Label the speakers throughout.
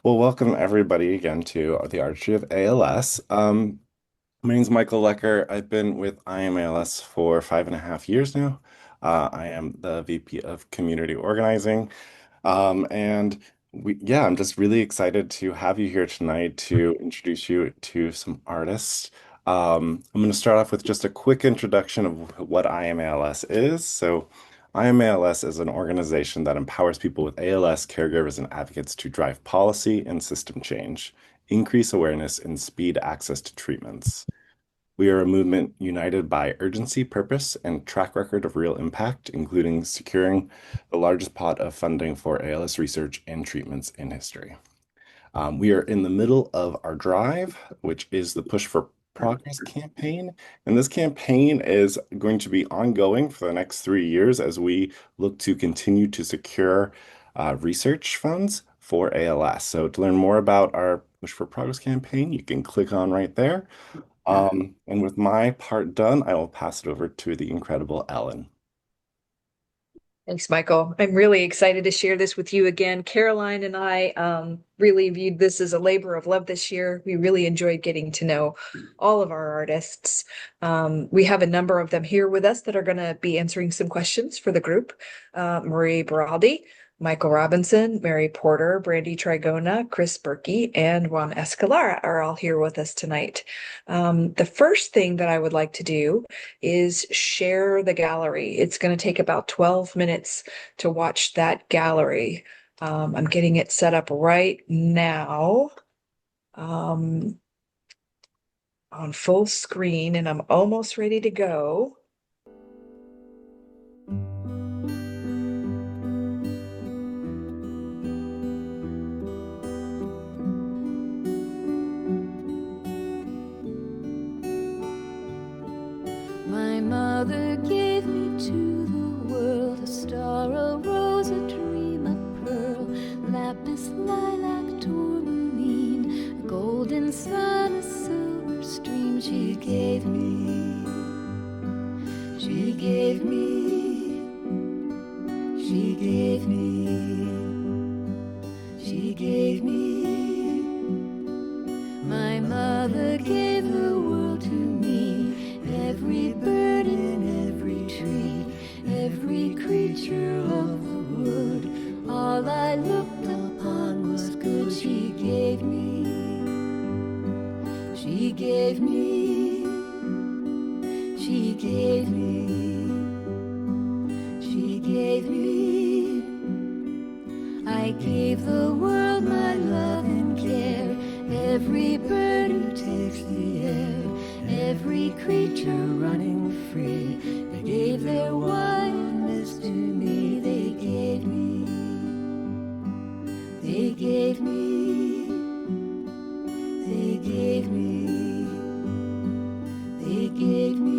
Speaker 1: Well, welcome everybody again to the Artistry of ALS. My name is Michael Lecker. I've been with I Am ALS for 5.5 years now. I am the VP of Community Organizing. And yeah, I'm just really excited to have you here tonight to introduce you to some artists. I'm going to start off with just a quick introduction of what I Am ALS is. So, I Am ALS is an organization that empowers people with ALS, caregivers, and advocates to drive policy and system change, increase awareness, and speed access to treatments. We are a movement united by urgency, purpose, and track record of real impact, including securing the largest pot of funding for ALS research and treatments in history. We are in the middle of our drive, which is the Push for Progress campaign. And this campaign is going to be ongoing for the next 3 years as we look to continue to secure research funds for ALS. So to learn more about our Push for Progress campaign, you can click on right there. And with my part done, I will pass it over to the incredible Ellen.
Speaker 2: Thanks, Michael. I'm really excited to share this with you again. Caroline and I really viewed this as a labor of love this year. We really enjoyed getting to know all of our artists. We have a number of them here with us that are going to be answering some questions for the group. Marie Baraldi, Michael Robinson, Mary Porter, Brandy Trigona, Chris Berkey, and Juan Escalara are all here with us tonight. The first thing that I would like to do is share the gallery. It's going to take about 12 minutes to watch that gallery. I'm getting it set up right now on full screen, and I'm almost ready to go.
Speaker 3: My mother gave me to the world a star, a rose, a dream, a pearl, lapis, lilac, tourmaline, a golden sun, a silver stream. She gave me, she gave me, she gave me, she gave me. My mother gave the world to me, every bird in every tree, every creature of the wood. All I looked upon was good. She gave me, she gave me, she gave me, she gave me. I gave the world my love and care, every bird who takes the air, every creature running free. They gave their wildness to me. They gave me, they gave me, they gave me, they gave me.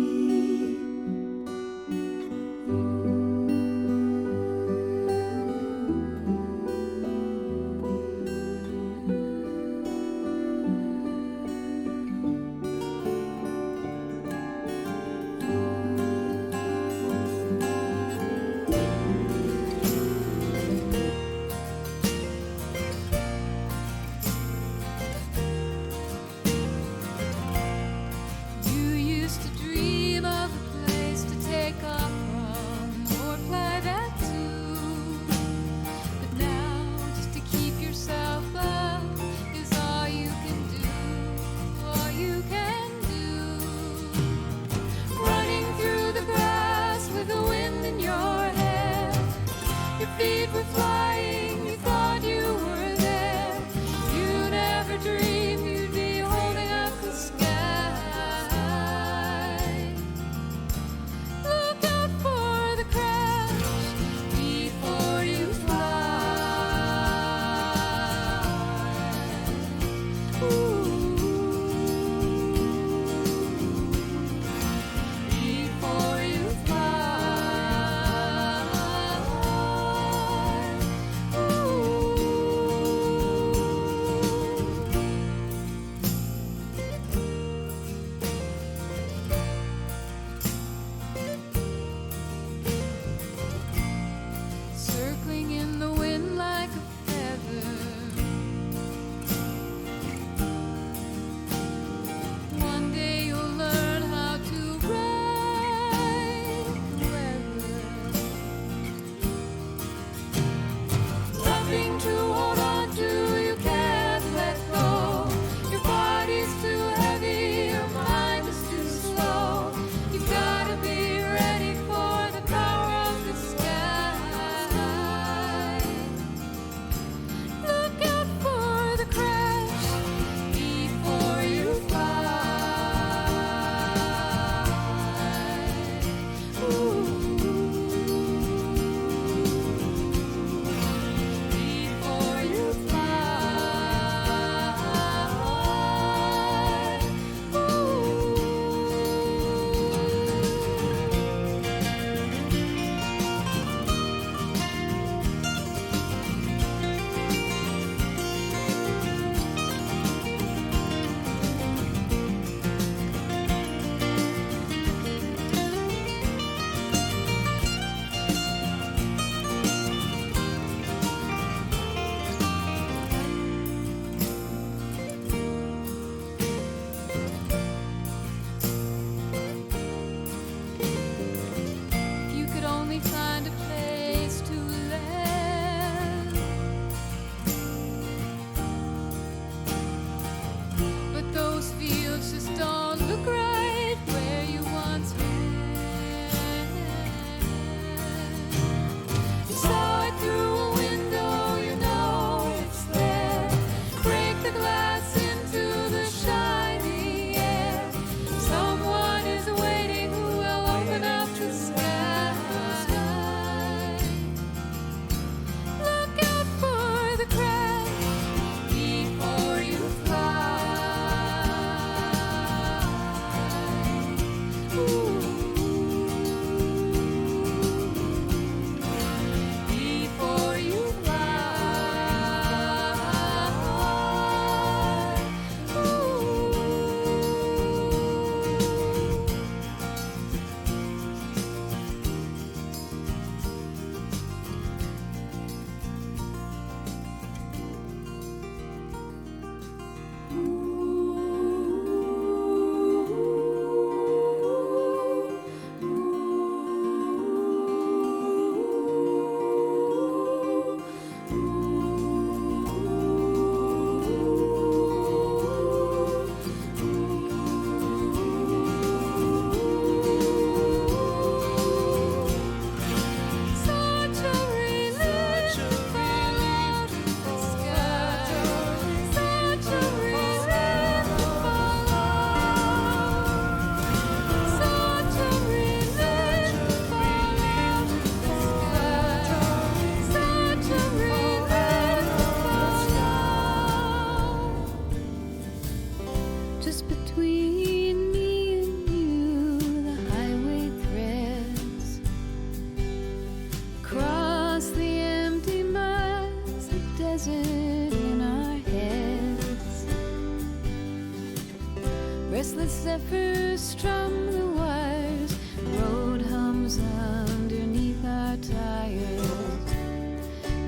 Speaker 3: zephyrs strum the wires, road hums underneath our tires,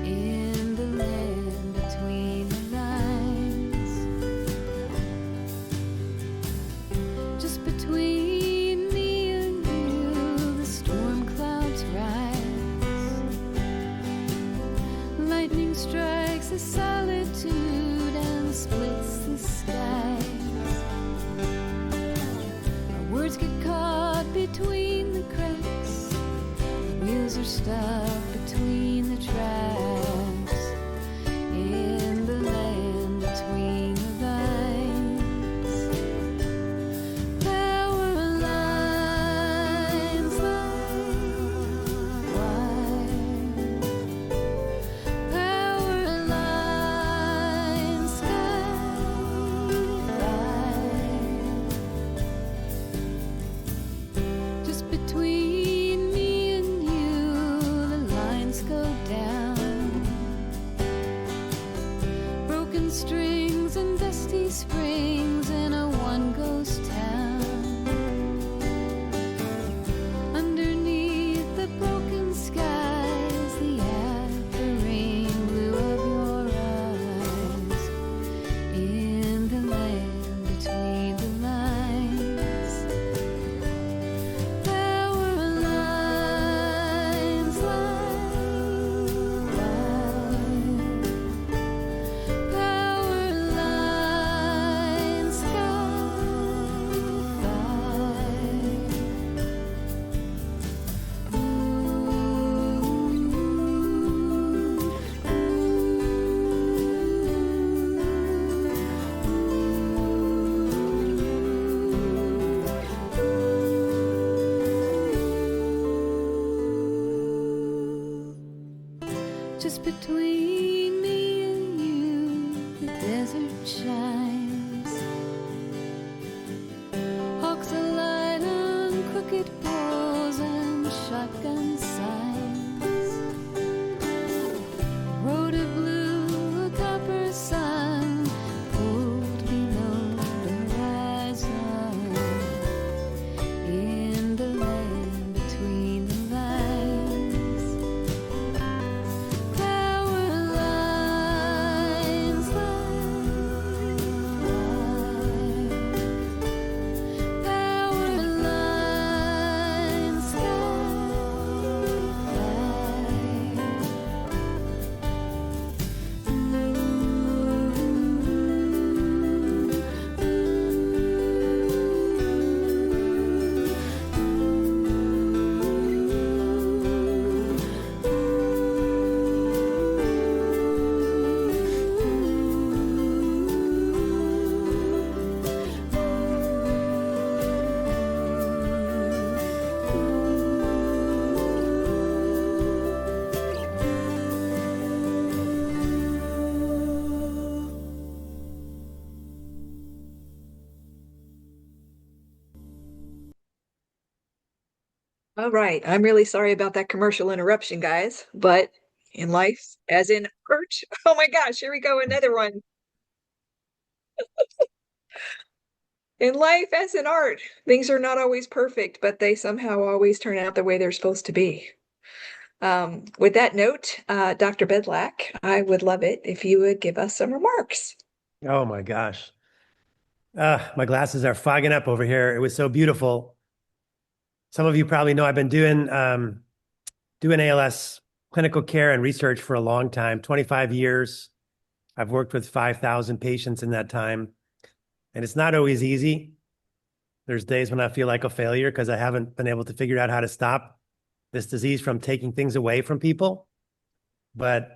Speaker 3: in the land between the lines, just between me and you, the storm clouds rise, lightning strikes the solitude and splits the skies. Words get caught between the cracks, wheels are stuck between the tracks, in the land between the lines. Power lines line wide, power lines sky high. Just between me and you, the lines go down. Broken strings and dusty springs in a one ghost town. Underneath the broken skies, the apple blue of your eyes, in the land between the lines. Power lines line wide, power lines sky just between me and you, the desert shines. Hawks alight on crooked poles and shotgun signs. Road of blue, a copper sun, pulled below the horizon, in the land between the lines. Power lines line wide, power lines sky
Speaker 2: All right. I'm really sorry about that commercial interruption, guys. But in life, as in art, oh my gosh, here we go, another one. In life, as in art, things are not always perfect, but they somehow always turn out the way they're supposed to be. With that note, Dr. Bedlack, I would love it if you would give us some remarks.
Speaker 4: Oh my gosh. My glasses are fogging up over here. It was so beautiful. Some of you probably know I've been doing ALS clinical care and research for a long time, 25 years. I've worked with 5,000 patients in that time, and it's not always easy. There's days when I feel like a failure because I haven't been able to figure out how to stop this disease from taking things away from people. But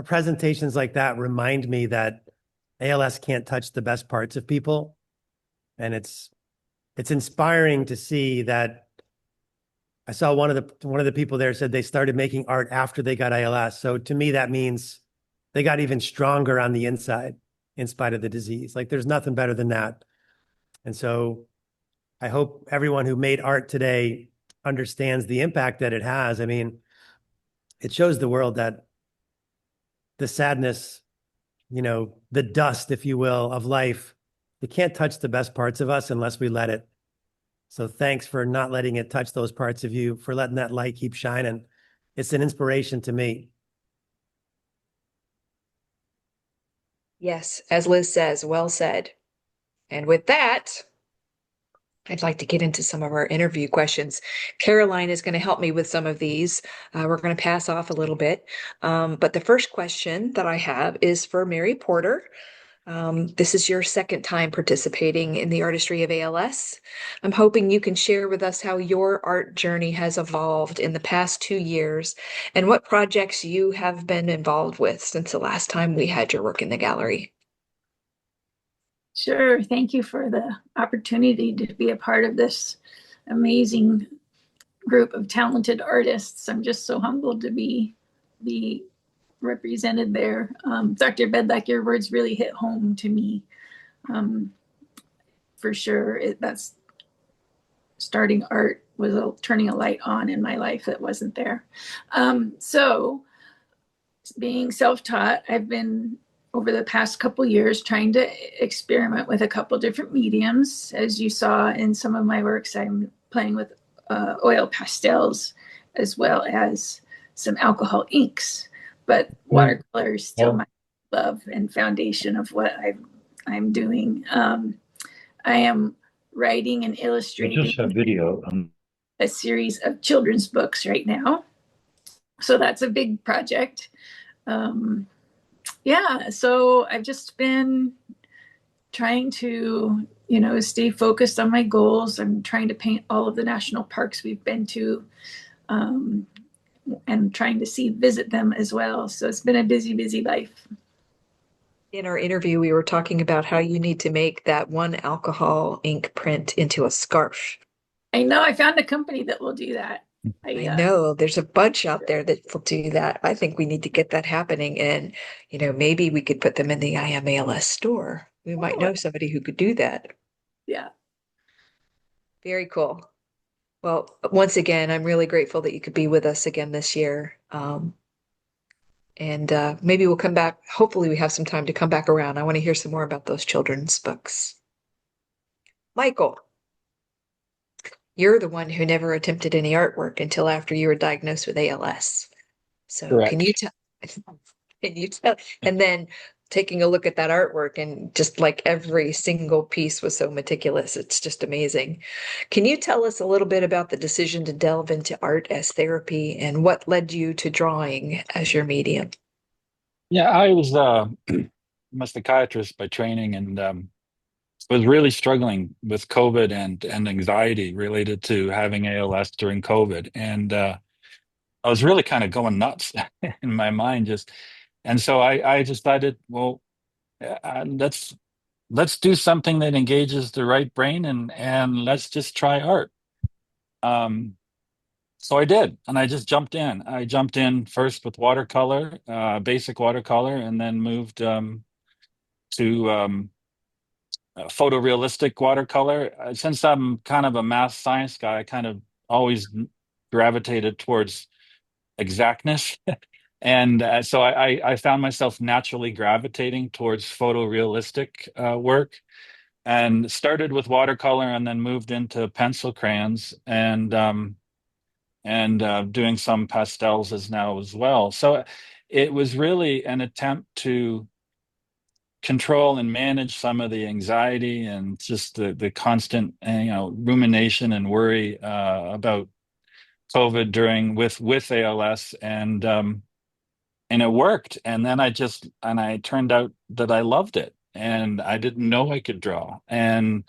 Speaker 4: presentations like that remind me that ALS can't touch the best parts of people. And it's inspiring to see that. I saw one of the people there said they started making art after they got ALS. So to me, that means they got even stronger on the inside in spite of the disease. Like there's nothing better than that. And so I hope everyone who made art today understands the impact that it has. I mean, it shows the world that the sadness, the dust, if you will, of life we can't touch the best parts of us unless we let it. So thanks for not letting it touch those parts of you, for letting that light keep shining. It's an inspiration to me.
Speaker 2: Yes, as Liz says, well said. And with that, I'd like to get into some of our interview questions. Caroline is going to help me with some of these. We're going to pass off a little bit. But the first question that I have is for Mary Porter. This is your second time participating in the Artistry of ALS. I'm hoping you can share with us how your art journey has evolved in the past 2 years and what projects you have been involved with since the last time we had your work in the gallery.
Speaker 5: Sure. Thank you for the opportunity to be a part of this amazing group of talented artists. I'm just so humbled to be represented there. Dr. Bedlack, your words really hit home to me. For sure, that's starting art was turning a light on in my life that wasn't there. So being self-taught, I've been over the past couple years trying to experiment with a couple different mediums. As you saw in some of my works, I'm playing with oil pastels as well as some alcohol inks, but watercolor is still my love and foundation of what I'm doing. I am writing and illustrating a series of children's books right now. So that's a big project. So I've just been trying to, stay focused on my goals. I'm trying to paint all of the national parks we've been to, and trying to visit them as well. So it's been a busy, busy life.
Speaker 2: In our interview, we were talking about how you need to make that one alcohol ink print into a scarf.
Speaker 5: I know. I found a company that will do that.
Speaker 2: I know there's a bunch out there that will do that. I think we need to get that happening. And, maybe we could put them in the IMALS store. We might know somebody who could do that.
Speaker 5: Yeah.
Speaker 2: Very cool. Well, once again, I'm really grateful that you could be with us again this year. And maybe we'll come back. Hopefully we have some time to come back around. I want to hear some more about those children's books. Michael, you're the one who never attempted any artwork until after you were diagnosed with ALS. So
Speaker 6: Correct.
Speaker 2: can you tell, and then taking a look at that artwork and just like every single piece was so meticulous. It's just amazing. Can you tell us a little bit about the decision to delve into art as therapy and what led you to drawing as your medium?
Speaker 6: Yeah, I was I'm a psychiatrist by training and was really struggling with COVID and anxiety related to having ALS during COVID. And I was really kind of going nuts in my mind and so I decided, well, let's do something that engages the right brain and let's just try art. So I did, and I just jumped in. I jumped in first with watercolor, basic watercolor, and then moved to photorealistic watercolor. Since I'm kind of a math science guy, I kind of always gravitated towards exactness. And so I found myself naturally gravitating towards photorealistic work and started with watercolor and then moved into pencil crayons and doing some pastels as well. So it was really an attempt to control and manage some of the anxiety and just the constant rumination and worry about COVID with ALS and it worked. And then I turned out that I loved it and I didn't know I could draw. And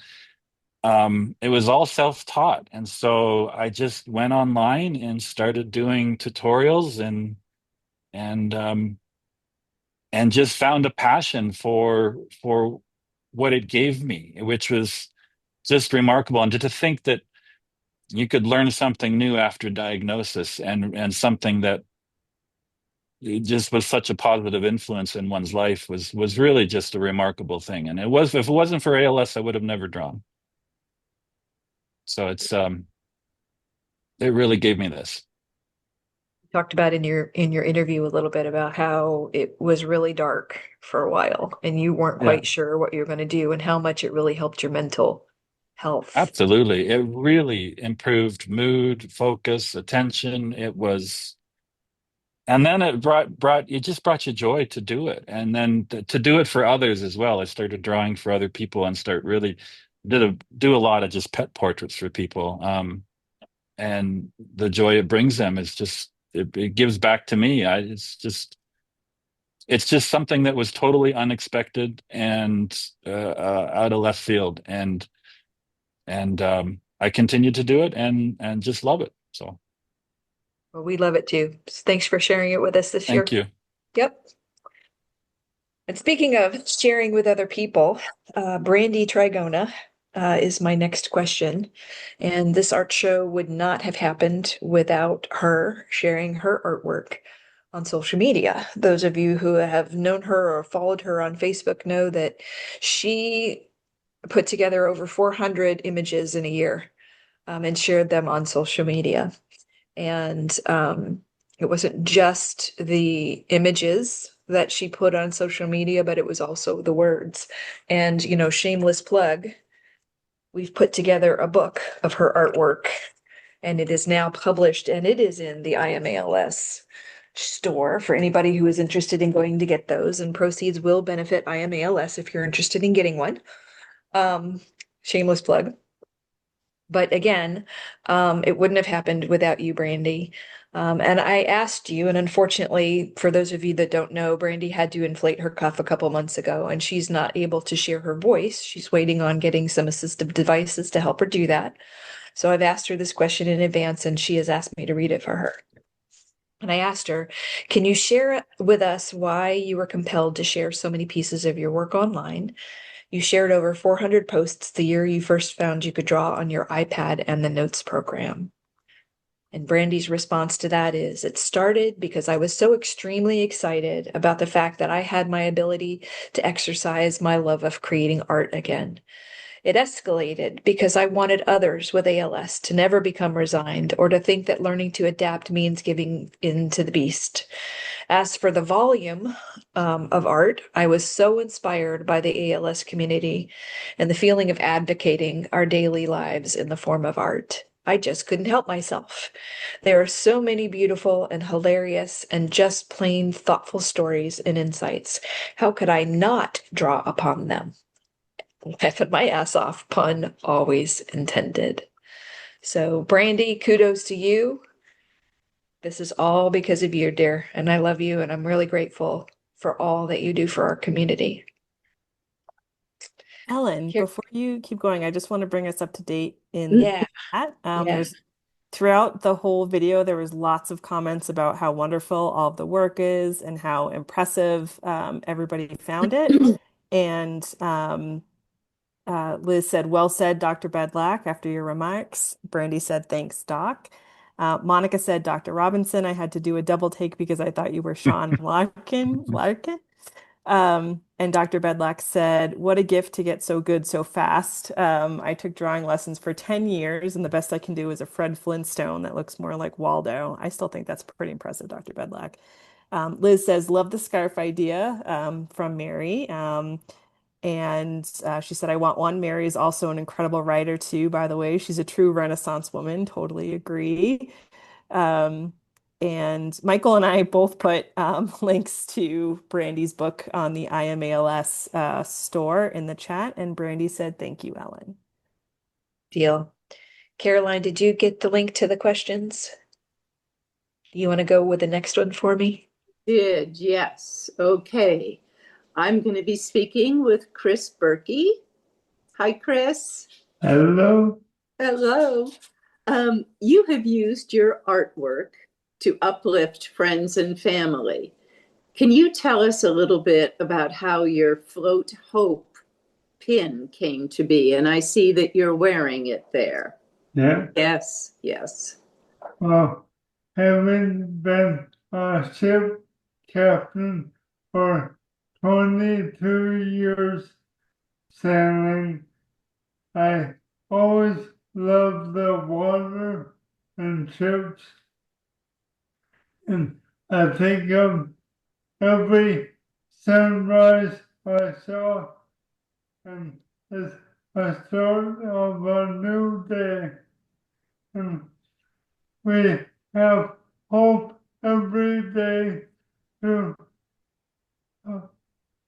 Speaker 6: it was all self-taught. And so I just went online and started doing tutorials and just found a passion for what it gave me, which was just remarkable. And to think that you could learn something new after diagnosis and something that it just was such a positive influence in one's life was really just a remarkable thing. And if it wasn't for ALS, I would have never drawn. So it really gave me this.
Speaker 2: talked about in your interview a little bit about how it was really dark for a while and you weren't
Speaker 6: Yeah,
Speaker 2: quite sure what you were going to do and how much it really helped your mental health.
Speaker 6: absolutely. It really improved mood, focus, attention. It was, and then it it just brought you joy to do it. And then to do it for others as well. I started drawing for other people and start really do a lot of just pet portraits for people. And the joy it brings them is just, it gives back to me. It's just something that was totally unexpected and out of left field. And I continue to do it and just love it. So
Speaker 2: Well, we love it too. Thanks for sharing it with us this
Speaker 6: thank
Speaker 2: year.
Speaker 6: you.
Speaker 2: Yep. And speaking of sharing with other people, Brandy Trigona is my next question. And this art show would not have happened without her sharing her artwork on social media. Those of you who have known her or followed her on Facebook know that she put together over 400 images in a year and shared them on social media. And it wasn't just the images that she put on social media, but it was also the words. And, shameless plug, we've put together a book of her artwork, and it is now published, and it is in the IMALS store for anybody who is interested in going to get those. And proceeds will benefit IMALS if you're interested in getting one. Shameless plug. But again, it wouldn't have happened without you, Brandy. And I asked you, and unfortunately, for those of you that don't know, Brandy had to inflate her cuff a couple months ago, and she's not able to share her voice. She's waiting on getting some assistive devices to help her do that. So I've asked her this question in advance, and she has asked me to read it for her. And I asked her, can you share with us why you were compelled to share so many pieces of your work online? You shared over 400 posts the year you first found you could draw on your iPad and the Notes program. And Brandy's response to that is, it started because I was so extremely excited about the fact that I had my ability to exercise my love of creating art again. It escalated because I wanted others with ALS to never become resigned or to think that learning to adapt means giving in to the beast. As for the volume of art, I was so inspired by the ALS community and the feeling of advocating our daily lives in the form of art. I just couldn't help myself. There are so many beautiful and hilarious and just plain thoughtful stories and insights. How could I not draw upon them? Laughing my ass off, pun always intended. So, Brandy, kudos to you. This is all because of you, dear. And I love you, and I'm really grateful for all that you do for our community.
Speaker 7: Ellen,
Speaker 2: Here,
Speaker 7: before you keep going, I just want to bring us up to date in the
Speaker 2: yeah,
Speaker 7: chat.
Speaker 2: yeah.
Speaker 7: There's throughout the whole video, there was lots of comments about how wonderful all of the work is and how impressive everybody found it. And Liz said, "Well said, Dr. Bedlack, after your remarks." Brandy said, "Thanks, Doc." Monica said, "Dr. Robinson, I had to do a double take because I thought you were Sean Larkin. And Dr. Bedlack said, "What a gift to get so good so fast. I took drawing lessons for 10 years, and the best I can do is a Fred Flintstone that looks more like Waldo." I still think that's pretty impressive, Dr. Bedlack. Liz says, "Love the scarf idea," from Mary. And she said, "I want one." Mary is also an incredible writer, too, by the way. She's a true Renaissance woman. Totally agree. Um, and Michael and I both put links to Brandy's book on the IMALS store in the chat. And Brandy said, "Thank you, Ellen."
Speaker 2: Deal. Caroline, did you get the link to the questions? Do you want to go with the next one for me?
Speaker 8: Did, yes. Okay. I'm going to be speaking with Chris Berkey. Hi, Chris.
Speaker 9: Hello.
Speaker 8: Hello. You have used your artwork to uplift friends and family. Can you tell us a little bit about how your Float Hope pin came to be? And I see that you're wearing it there.
Speaker 9: Yeah.
Speaker 8: Yes, yes.
Speaker 9: Having been a ship captain for 22 years sailing, I always loved the water and ships. And I think of every sunrise I saw, and it's a start of a new day. And we have hope every day to uh,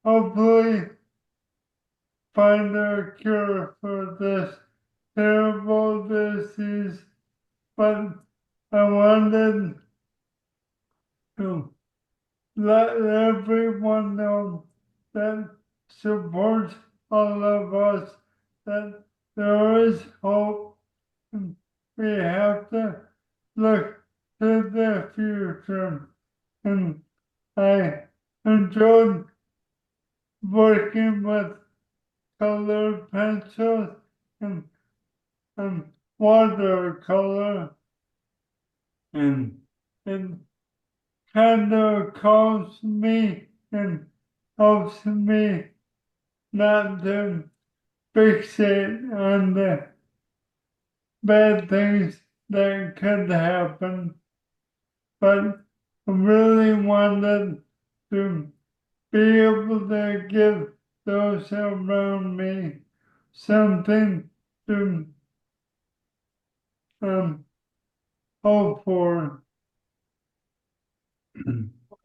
Speaker 9: hopefully find a cure for this terrible disease. But I wanted to let everyone know that supports all of us, that there is hope, and we have to look to the future. And I enjoyed working with colored pencils and, and watercolor, and it kind of calms me and helps me not to fixate on the bad things that could happen, but I really wanted to be able to give those around me something to hope for.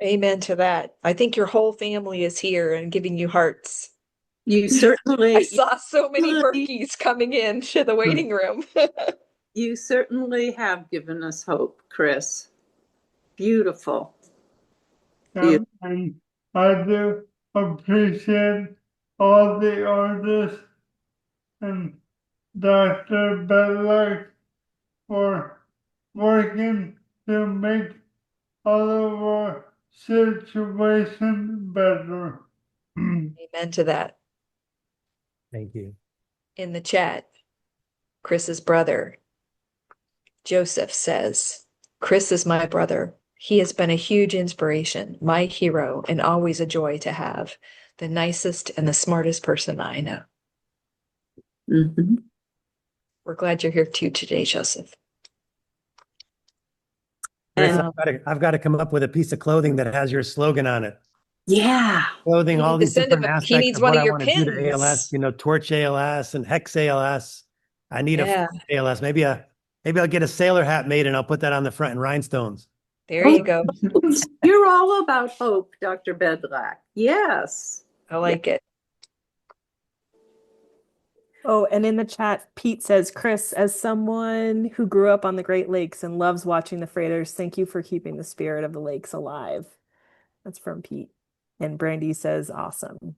Speaker 2: Amen to that. I think your whole family is here and giving you hearts.
Speaker 8: You
Speaker 2: I
Speaker 8: certainly,
Speaker 2: saw so many Berkeys coming in to the waiting room.
Speaker 8: you certainly have given us hope, Chris. Beautiful. Beautiful.
Speaker 9: And I do appreciate all the artists and Dr. Bedlack for working to make all of our situation better.
Speaker 2: Amen to that.
Speaker 4: Thank you.
Speaker 2: In the chat, Chris's brother, Joseph, says, Chris is my brother. He has been a huge inspiration, my hero, and always a joy to have. The nicest and the smartest person I know.
Speaker 8: Mm-hmm.
Speaker 2: We're glad you're here too today, Joseph.
Speaker 4: Chris,
Speaker 8: And
Speaker 4: I've got to come up with a piece of clothing that has your slogan on it.
Speaker 8: yeah,
Speaker 4: Clothing
Speaker 2: You
Speaker 4: all
Speaker 2: need to
Speaker 4: these
Speaker 2: send him
Speaker 4: different
Speaker 2: he
Speaker 4: aspects
Speaker 2: needs
Speaker 4: of
Speaker 2: one
Speaker 4: what
Speaker 2: of
Speaker 4: I
Speaker 2: your
Speaker 4: want to do to ALS,
Speaker 2: pins.
Speaker 4: you know, Torch ALS and Hex ALS. I need
Speaker 2: Yeah,
Speaker 4: a ALS. Maybe I'll get a sailor hat made and I'll put that on the front in rhinestones.
Speaker 2: there you go.
Speaker 8: you're all about hope, Dr. Bedlack. Yes.
Speaker 2: I like it.
Speaker 7: Oh, and in the chat, Pete says, Chris, as someone who grew up on the Great Lakes and loves watching the freighters, thank you for keeping the spirit of the lakes alive. That's from Pete. And Brandy says, awesome.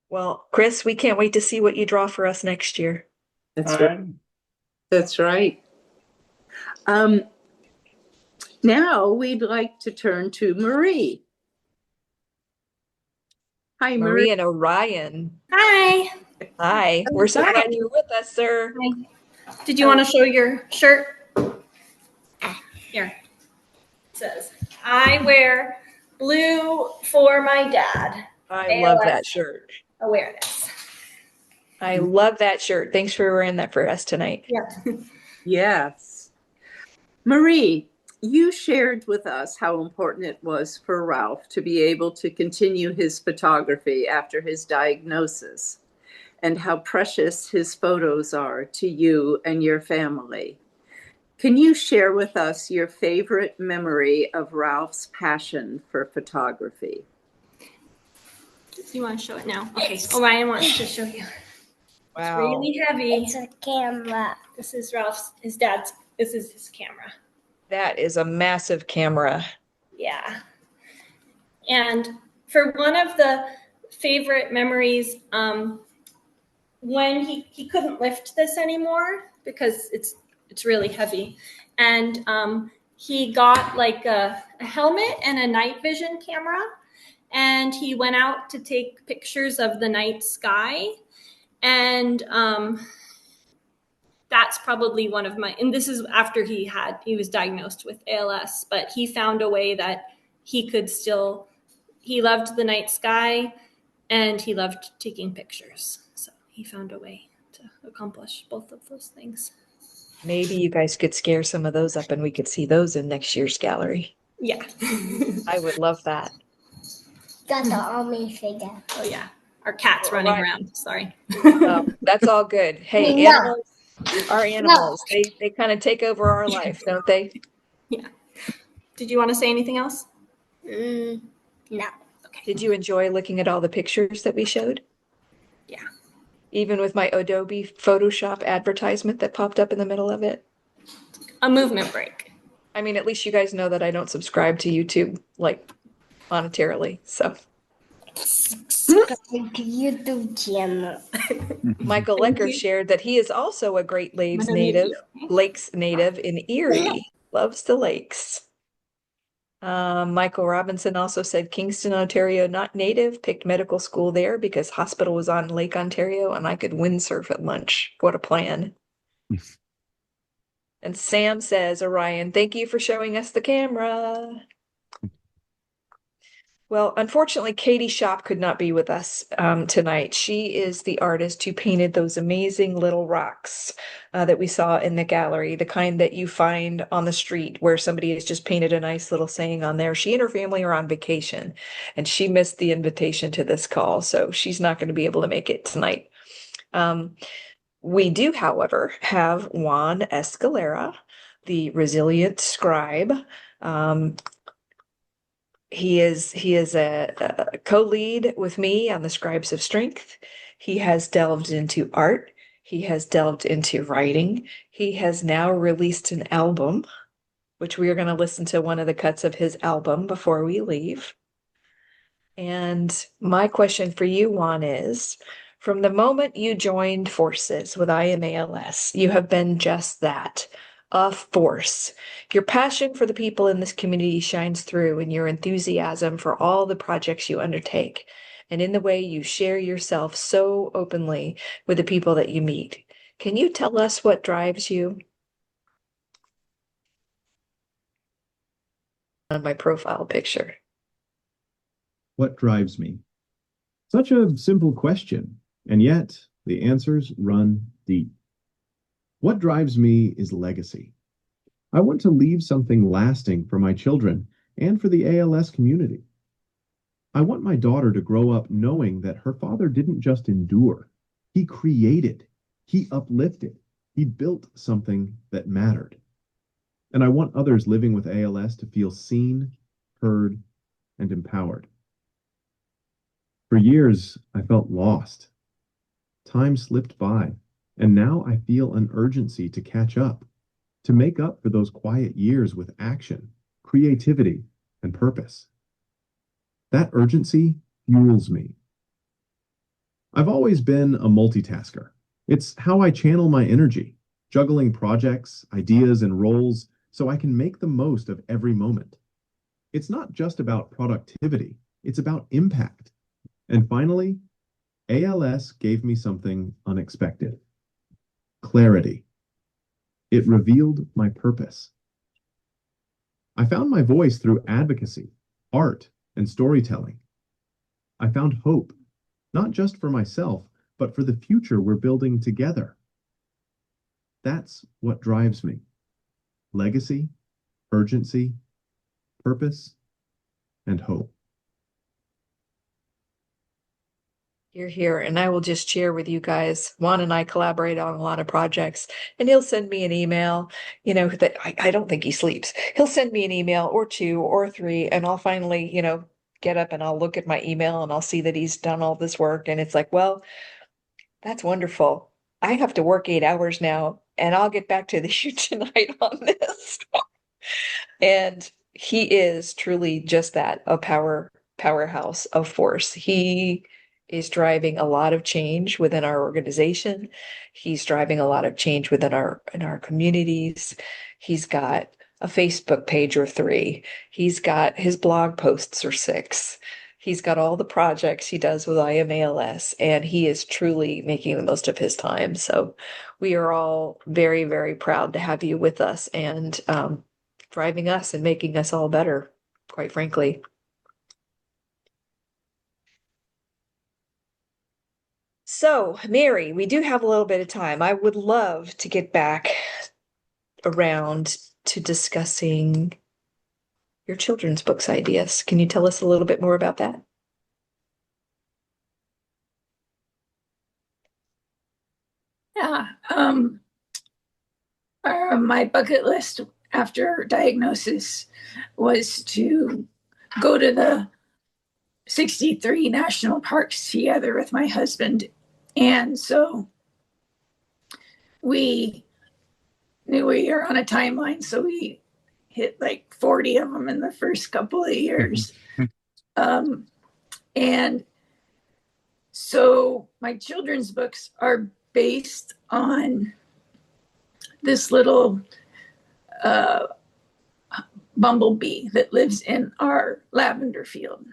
Speaker 2: Well, Chris, we can't wait to see what you draw for us next year.
Speaker 8: That's right. That's right. Now we'd like to turn to Marie. Hi,
Speaker 2: Marie and Orion.
Speaker 10: Hi.
Speaker 2: Hi. We're so
Speaker 10: Hi.
Speaker 2: glad you're with us, sir.
Speaker 10: Hi. Did you want to show your shirt? Here. It says, I wear blue for my dad.
Speaker 2: I love
Speaker 10: ALS
Speaker 2: that shirt.
Speaker 10: awareness.
Speaker 2: I love that shirt. Thanks for wearing that for us tonight.
Speaker 10: Yeah.
Speaker 8: Yes. Marie, you shared with us how important it was for Ralph to be able to continue his photography after his diagnosis, and how precious his photos are to you and your family. Can you share with us your favorite memory of Ralph's passion for photography?
Speaker 10: Do you want to show it now? Okay. Orion wants to show you.
Speaker 2: Wow.
Speaker 10: It's really heavy.
Speaker 11: It's a camera.
Speaker 10: This is his dad's, this is his camera.
Speaker 2: That is a massive camera.
Speaker 10: Yeah. And for one of the favorite memories, when he couldn't lift this anymore because it's really heavy, and he got like a helmet and a night vision camera, and he went out to take pictures of the night sky, and that's probably one of my, and this is after he was diagnosed with ALS, but he found a way that he could still, he loved the night sky and he loved taking pictures. So he found a way to accomplish both of those things.
Speaker 2: Maybe you guys could scare some of those up and we could see those in next year's gallery.
Speaker 10: Yeah.
Speaker 2: I would love that.
Speaker 3: Got the army figure.
Speaker 10: Oh yeah. Our cat's
Speaker 2: All
Speaker 10: running
Speaker 2: right.
Speaker 10: around. Sorry.
Speaker 2: That's all good. Hey,
Speaker 3: No.
Speaker 2: animals are animals. They kind of take over our life, don't they?
Speaker 10: Yeah. Did you want to say anything else?
Speaker 3: No.
Speaker 10: Okay.
Speaker 2: Did you enjoy looking at all the pictures that we showed?
Speaker 10: Yeah.
Speaker 2: Even with my Adobe Photoshop advertisement that popped up in the middle of it?
Speaker 10: A movement break.
Speaker 2: I mean, at least you guys know that I don't subscribe to YouTube, like, monetarily, so.
Speaker 3: YouTube channel.
Speaker 2: Michael
Speaker 10: Thank
Speaker 2: Lecker
Speaker 10: you.
Speaker 2: shared that he is also a Great Lakes
Speaker 10: I'm gonna mute
Speaker 2: native in Erie, loves the lakes. Michael Robinson also said Kingston, Ontario, not native, picked medical school there because hospital was on Lake Ontario and I could windsurf at lunch. What a plan. And Sam says, Orion, thank you for showing us the camera. Well, unfortunately, Katie Shop could not be with us tonight. She is the artist who painted those amazing little rocks that we saw in the gallery, the kind that you find on the street where somebody has just painted a nice little saying on there. She and her family are on vacation, and she missed the invitation to this call, so she's not going to be able to make it tonight. We do, however, have Juan Escalera, the resilient scribe. He is a co-lead with me on the Scribes of Strength. He has delved into art. He has delved into writing. He has now released an album, which we are going to listen to one of the cuts of his album before we leave. And my question for you, Juan, is from the moment you joined forces with IMALS, you have been just that, a force. Your passion for the people in this community shines through in your enthusiasm for all the projects you undertake and in the way you share yourself so openly with the people that you meet. Can you tell us what drives you? On my profile picture.
Speaker 11: What drives me? Such a simple question, and yet the answers run deep. What drives me is legacy. I want to leave something lasting for my children and for the ALS community. I want my daughter to grow up knowing that her father didn't just endure, he created, he uplifted, he built something that mattered. And I want others living with ALS to feel seen, heard, and empowered. For years, I felt lost. Time slipped by, and now I feel an urgency to catch up, to make up for those quiet years with action, creativity, and purpose. That urgency fuels me. I've always been a multitasker. It's how I channel my energy, juggling projects, ideas, and roles so I can make the most of every moment. It's not just about productivity, it's about impact. And finally, ALS gave me something unexpected. Clarity. It revealed my purpose. I found my voice through advocacy, art, and storytelling. I found hope, not just for myself, but for the future we're building together. That's what drives me. Legacy, urgency, purpose, and hope.
Speaker 2: You're here, and I will just share with you guys. Juan and I collaborate on a lot of projects, and he'll send me an email, that I don't think he sleeps. He'll send me an email or two or three, and I'll finally, get up and I'll look at my email and I'll see that he's done all this work. And it's like, well, that's wonderful. I have to work 8 hours now, and I'll get back to you tonight on this. And he is truly just that, a powerhouse of force. He is driving a lot of change within our organization. He's driving a lot of change within our communities. He's got a Facebook page or 3. He's got his blog posts or 6. He's got all the projects he does with IMALS, and he is truly making the most of his time. So we are all very, very proud to have you with us and driving us and making us all better, quite frankly. So, Mary, we do have a little bit of time. I would love to get back around to discussing your children's books ideas. Can you tell us a little bit more about that?
Speaker 5: Yeah. My bucket list after diagnosis was to go to the 63 national parks together with my husband. And so we knew we were on a timeline. So we hit like 40 of them in the first couple of years. And so my children's books are based on this little bumblebee that lives in our lavender field.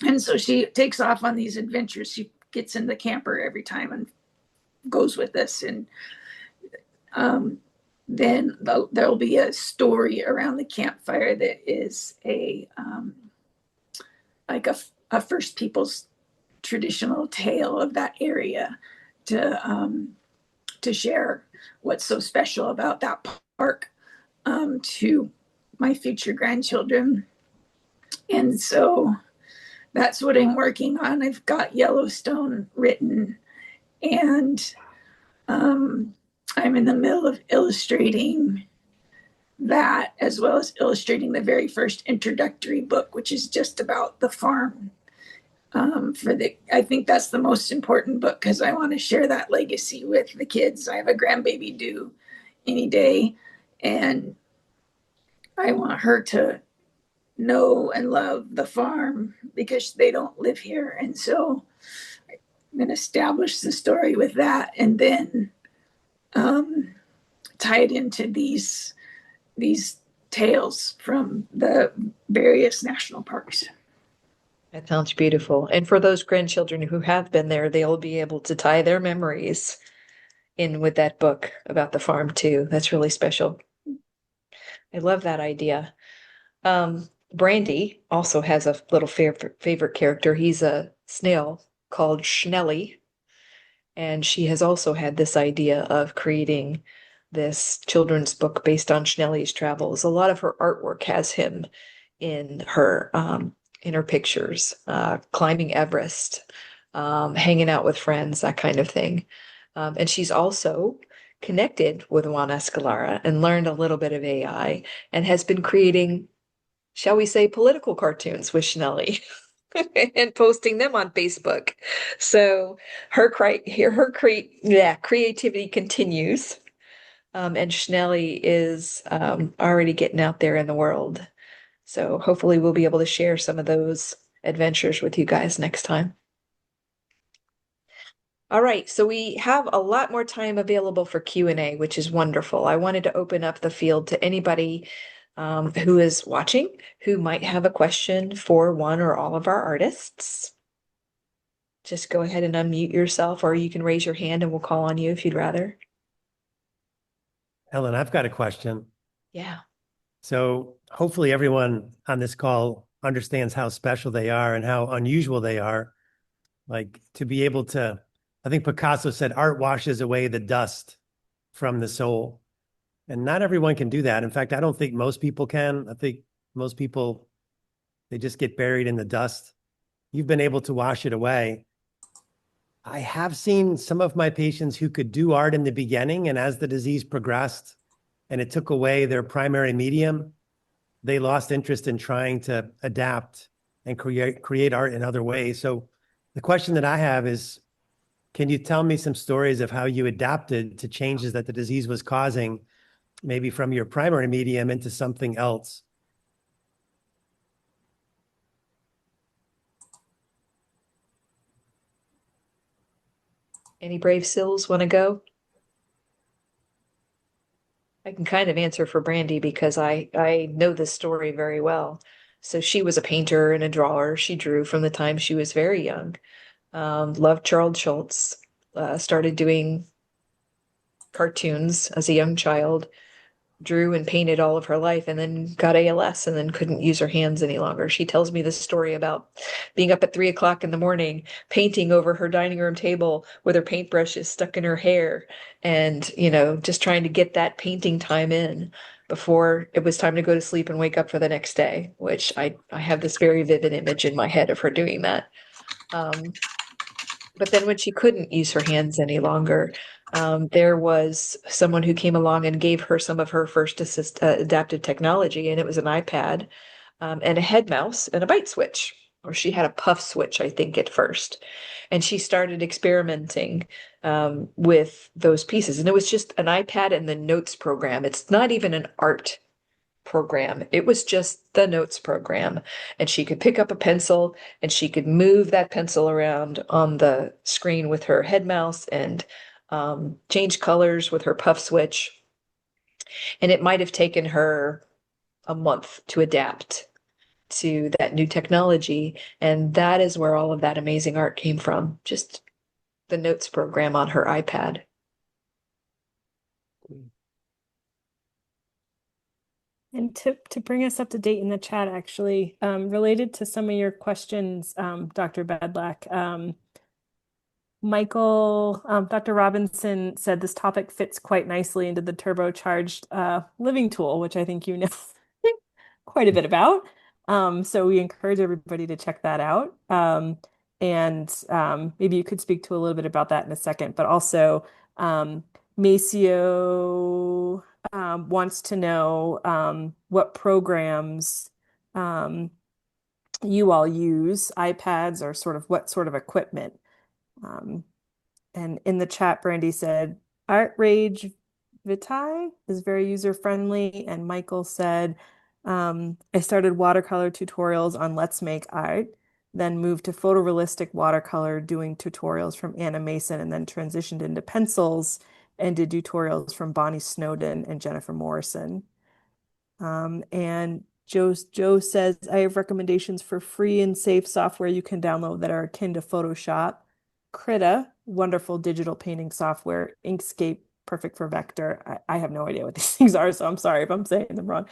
Speaker 5: And so she takes off on these adventures. She gets in the camper every time and goes with us. And then there'll be a story around the campfire that is like a First Peoples traditional tale of that area to share what's so special about that park to my future grandchildren. And so that's what I'm working on. I've got Yellowstone written, and I'm in the middle of illustrating that, as well as illustrating the very first introductory book, which is just about the farm. I think that's the most important book because I want to share that legacy with the kids. I have a grandbaby due any day, and I want her to know and love the farm because they don't live here. And so I'm going to establish the story with that, and then tie it into these tales from the various national parks.
Speaker 2: That sounds beautiful. And for those grandchildren who have been there, they'll be able to tie their memories in with that book about the farm too. That's really special. I love that idea. Brandy also has a little favorite character. He's a snail called Schnelly. And she has also had this idea of creating this children's book based on Schnelly's travels. A lot of her artwork has him in her pictures, climbing Everest, hanging out with friends, that kind of thing. And she's also connected with Juan Escalara and learned a little bit of AI and has been creating, shall we say, political cartoons with Schnelly and posting them on Facebook. So her creativity continues. And Schnelly is already getting out there in the world. So hopefully we'll be able to share some of those adventures with you guys next time. All right, so we have a lot more time available for Q&A, which is wonderful. I wanted to open up the field to anybody who is watching, who might have a question for one or all of our artists. Just go ahead and unmute yourself, or you can raise your hand and we'll call on you if you'd rather.
Speaker 4: Helen, I've got a question.
Speaker 2: Yeah.
Speaker 4: So hopefully everyone on this call understands how special they are and how unusual they are. Like, to be able to, I think Picasso said, art washes away the dust from the soul. And not everyone can do that. In fact, I don't think most people can. I think most people, they just get buried in the dust. You've been able to wash it away. I have seen some of my patients who could do art in the beginning, and as the disease progressed and it took away their primary medium, they lost interest in trying to adapt and create art in other ways. So the question that I have is, can you tell me some stories of how you adapted to changes that the disease was causing, maybe from your primary medium into something else?
Speaker 2: Any brave souls want to go? I can kind of answer for Brandy because I know this story very well. So she was a painter and a drawer. She drew from the time she was very young. Loved Charles Schulz. Started doing cartoons as a young child. drew and painted all of her life and then got ALS and then couldn't use her hands any longer. She tells me this story about being up at 3 o'clock in the morning, painting over her dining room table with her paintbrushes stuck in her hair and, just trying to get that painting time in before it was time to go to sleep and wake up for the next day, which I have this very vivid image in my head of her doing that. But then when she couldn't use her hands any longer, there was someone who came along and gave her some of her first adaptive technology, and it was an iPad, and a head mouse and a bite switch, or she had a puff switch, I think, at first. And she started experimenting with those pieces. And it was just an iPad and the notes program. It's not even an art program. It was just the notes program. And she could pick up a pencil and she could move that pencil around on the screen with her head mouse and change colors with her puff switch. And it might have taken her a month to adapt to that new technology. And that is where all of that amazing art came from. Just the notes program on her iPad.
Speaker 7: And to bring us up to date in the chat, actually, related to some of your questions, Dr. Bedlack, Dr. Robinson said this topic fits quite nicely into the turbocharged living tool, which I think you know quite a bit about. So we encourage everybody to check that out. And maybe you could speak to a little bit about that in a second, but also Maceo wants to know what programs you all use, iPads, or what sort of equipment. And in the chat, Brandy said, Art Rage Vitae is very user-friendly. And Michael said, I started watercolor tutorials on Let's Make Art, then moved to photorealistic watercolor, doing tutorials from Anna Mason, and then transitioned into pencils and did tutorials from Bonnie Snowden and Jennifer Morrison. And Joe says, I have recommendations for free and safe software you can download that are akin to Photoshop. Krita, wonderful digital painting software. Inkscape, perfect for vector. I have no idea what these things are, so I'm sorry if I'm saying them wrong.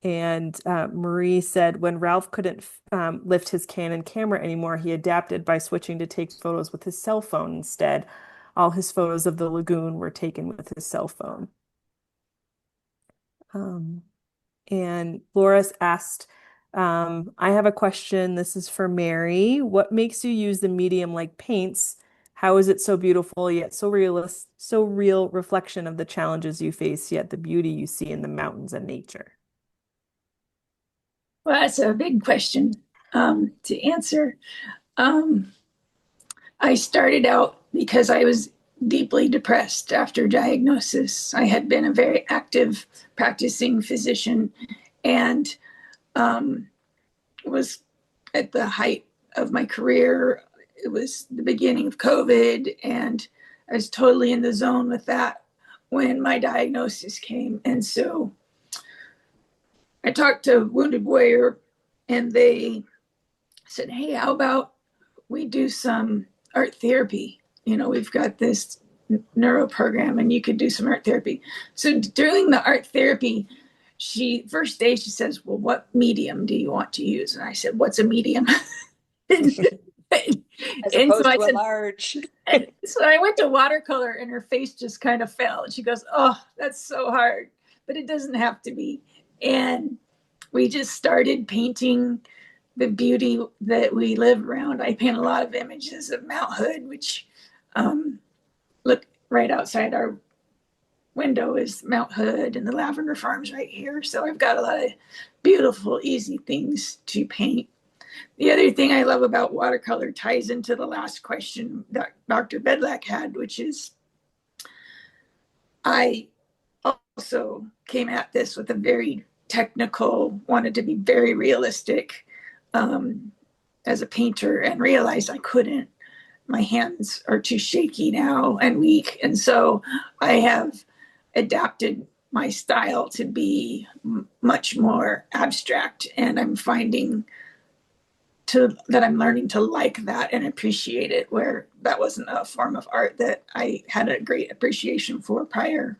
Speaker 7: And Marie said, when Ralph couldn't lift his Canon camera anymore, he adapted by switching to take photos with his cell phone instead. All his photos of the lagoon were taken with his cell phone. And Laura's asked, I have a question. This is for Mary. What makes you use the medium like paints? How is it so beautiful, yet so real reflection of the challenges you face, yet the beauty you see in the mountains and nature?
Speaker 5: Well, that's a big question to answer. I started out because I was deeply depressed after diagnosis. I had been a very active practicing physician and was at the height of my career. It was the beginning of COVID, and I was totally in the zone with that when my diagnosis came. And so I talked to Wounded Warrior, and they said, hey, how about we do some art therapy? We've got this neuro program and you could do some art therapy. So during the art therapy, first day she says, well, what medium do you want to use? And I said, what's a medium?
Speaker 2: As opposed to a large.
Speaker 5: So I went to watercolor and her face just kind of fell. And she goes, oh, that's so hard, but it doesn't have to be. And we just started painting the beauty that we live around. I paint a lot of images of Mount Hood, which look right outside our window is Mount Hood and the lavender farms right here. So I've got a lot of beautiful, easy things to paint. The other thing I love about watercolor ties into the last question that Dr. Bedlack had, which is I also came at this with a very technical, wanted to be very realistic as a painter, and realized I couldn't. My hands are too shaky now and weak. And so I have adapted my style to be much more abstract. And I'm finding that I'm learning to like that and appreciate it, where that wasn't a form of art that I had a great appreciation for prior.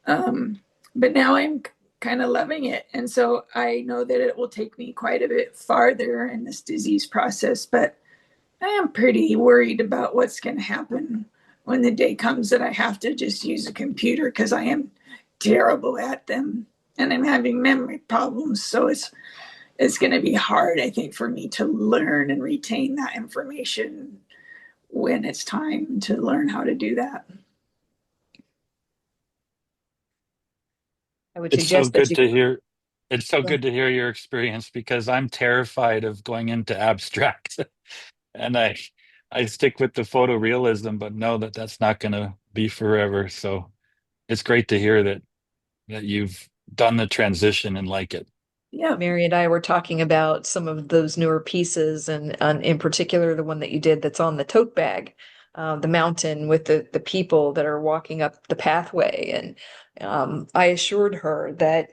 Speaker 5: But now I'm kind of loving it. And so I know that it will take me quite a bit farther in this disease process, but I am pretty worried about what's going to happen when the day comes that I have to just use a computer, because I am terrible at them and I'm having memory problems. So it's going to be hard, I think, for me to learn and retain that information when it's time to learn how to do that.
Speaker 2: I would
Speaker 6: It's so
Speaker 2: suggest that
Speaker 6: good
Speaker 2: you.
Speaker 6: to hear. It's so
Speaker 2: Yeah.
Speaker 6: good to hear your experience because I'm terrified of going into abstract. And I stick with the photorealism, but know that that's not going to be forever. So it's great to hear that you've done the transition and like it.
Speaker 5: Yeah.
Speaker 2: Mary and I were talking about some of those newer pieces, and in particular, the one that you did that's on the tote bag, the mountain with the people that are walking up the pathway. And I assured her that,